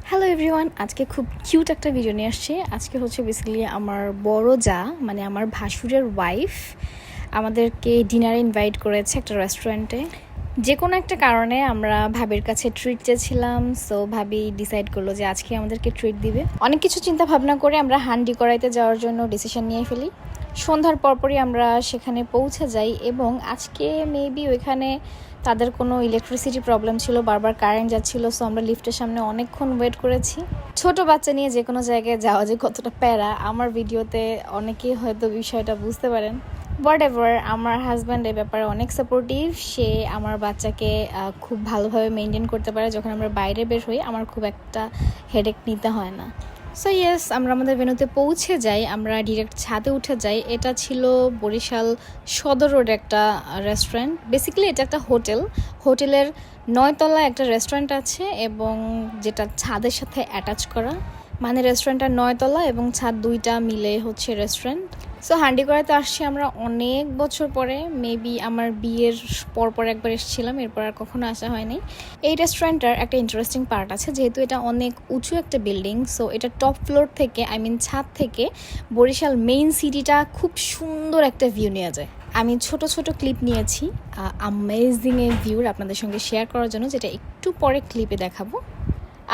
Hello everyone, আজকে খুব cute একটা ভিডিও নিয়ে আসছি। আজকে হচ্ছে বেসিক্যালি আমার বড় যা মানে আমার ভাসুরের ওয়াইফ আমাদেরকে ডিনারে ইনভাইট করেছে একটা রেস্টুরেন্টে। যে কোনো একটা কারণে আমরা ভাবির কাছে ট্রিট চেয়েছিলাম, সো ভাবি ডিসাইড করলো যে আজকে আমাদেরকে ট্রিট দিবে। অনেক কিছু চিন্তা ভাবনা করে আমরা হান্ডি করাইতে যাওয়ার জন্য ডিসিশন নিয়ে ফেলি। সন্ধ্যার পরপরই আমরা সেখানে পৌঁছে যাই এবং আজকে মেবি ওইখানে তাদের কোনো ইলেকট্রিসিটি প্রবলেম ছিল, বারবার কারেন্ট যাচ্ছিল। সো আমরা লিফটের সামনে অনেকক্ষণ ওয়েট করেছি। ছোট বাচ্চা নিয়ে যে কোনো জায়গায় যাওয়া যে কতটা প্যারা, আমার ভিডিওতে অনেকেই হয়তো বিষয়টা বুঝতে পারেন। হোয়াট এভার, আমার হাজব্যান্ড এই ব্যাপারে অনেক সাপোর্টিভ। সে আমার বাচ্চাকে খুব ভালোভাবে মেনটেন করতে পারে। যখন আমরা বাইরে বের হই আমার খুব একটা হেডেক নিতে হয় না। সো ইয়েস, আমরা আমাদের ভেন্যুতে পৌঁছে যাই। আমরা ডিরেক্ট ছাদে উঠে যাই। এটা ছিল বরিশাল সদর রোড একটা রেস্টুরেন্ট। বেসিক্যালি এটা একটা হোটেলের 9 তলা একটা রেস্টুরেন্ট আছে এবং যেটা ছাদের সাথে অ্যাটাচ করা, মানে রেস্টুরেন্টটা 9 তলা এবং ছাদ দুইটা মিলে হচ্ছে রেস্টুরেন্ট। সো হান্ডি করাতে আসছি আমরা অনেক বছর পরে, মেবি আমার বিয়ের পর একবার এসেছিলাম, এরপর আর কখনো আসা হয়নি। এই রেস্টুরেন্টটার একটা ইন্টারেস্টিং পার্ট আছে, যেহেতু এটা অনেক উঁচু একটা বিল্ডিং, সো এটা টপ ফ্লোর থেকে ছাদ থেকে বরিশাল মেইন সিটিটা খুব সুন্দর একটা ভিউ নেওয়া যায়। আমি ছোট ক্লিপ নিয়েছি অ্যামেজিং এর ভিউর আপনাদের সঙ্গে শেয়ার করার জন্য, যেটা একটু পরে ক্লিপে দেখাবো।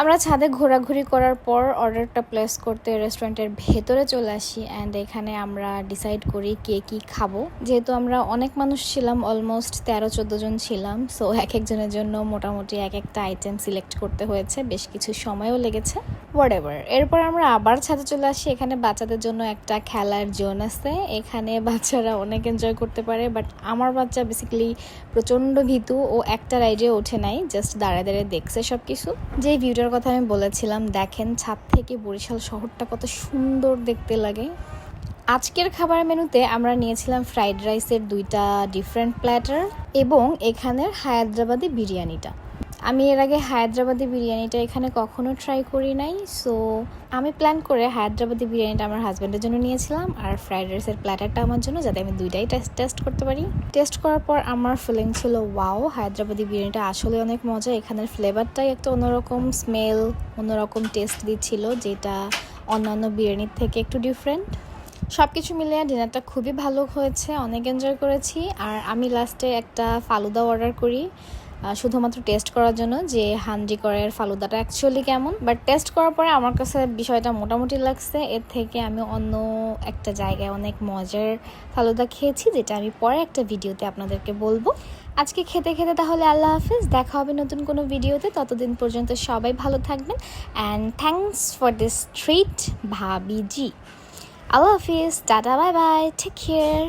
আমরা ছাদে ঘোরাঘুরি করার পর অর্ডারটা প্লেস করতে রেস্টুরেন্টের ভেতরে চলে আসি অ্যান্ড এখানে আমরা ডিসাইড করি কে কী খাবো। যেহেতু আমরা অনেক মানুষ ছিলাম, অলমোস্ট 13-14 জন ছিলাম, সো এক একজনের জন্য মোটামুটি এক একটা আইটেম সিলেক্ট করতে হয়েছে, বেশ কিছু সময়ও লেগেছে। হোয়াটএভার, এরপর আমরা আবার ছাদে চলে আসি। এখানে বাচ্চাদের জন্য একটা খেলার জোন আছে, এখানে বাচ্চারা অনেক এনজয় করতে পারে। বাট আমার বাচ্চা বেসিক্যালি প্রচণ্ড ভীতু, ও একটা রাইডে ওঠে নাই, জাস্ট দাঁড়ায় দাঁড়িয়ে দেখছে সব কিছু। যে ভিউটার কথা আমি বলেছিলাম, দেখেন ছাদ থেকে বরিশাল শহরটা কত সুন্দর দেখতে লাগে। আজকের খাবারের মেনুতে আমরা নিয়েছিলাম ফ্রাইড রাইসের 2টা ডিফারেন্ট প্ল্যাটার এবং এখানের হায়দ্রাবাদি বিরিয়ানিটা। আমি এর আগে হায়দ্রাবাদি বিরিয়ানিটা এখানে কখনো ট্রাই করি নাই, সো আমি প্ল্যান করে হায়দ্রাবাদি বিরিয়ানিটা আমার হাজব্যান্ডের জন্য নিয়েছিলাম আর ফ্রাইড রাইসের প্ল্যাটারটা আমার জন্য, যাতে আমি দুইটাই টেস্ট করতে পারি। টেস্ট করার পর আমার ফিলিং ছিল ওয়াও, হায়দ্রাবাদি বিরিয়ানিটা আসলে অনেক মজা। এখানের ফ্লেভারটাই একটা অন্যরকম স্মেল, অন্যরকম টেস্ট দিচ্ছিল, যেটা অন্যান্য বিরিয়ানির থেকে একটু ডিফারেন্ট। সব কিছু মিলিয়ে ডিনারটা খুবই ভালো হয়েছে, অনেক এনজয় করেছি। আর আমি লাস্টে একটা ফালুদা অর্ডার করি শুধুমাত্র টেস্ট করার জন্য, যে হান্ডি করার ফালুদাটা অ্যাকচুয়ালি কেমন। বাট টেস্ট করার পরে আমার কাছে বিষয়টা মোটামুটি লাগছে। এর থেকে আমি অন্য একটা জায়গায় অনেক মজার ফালুদা খেয়েছি, যেটা আমি পরে একটা ভিডিওতে আপনাদেরকে বলবো। আজকে খেতে তাহলে আল্লাহ হাফিজ, দেখা হবে নতুন কোনো ভিডিওতে। ততদিন পর্যন্ত সবাই ভালো থাকবেন and thanks for this treat ভাবিজি। আল্লাহ হাফিজ, tata, bye bye, take care.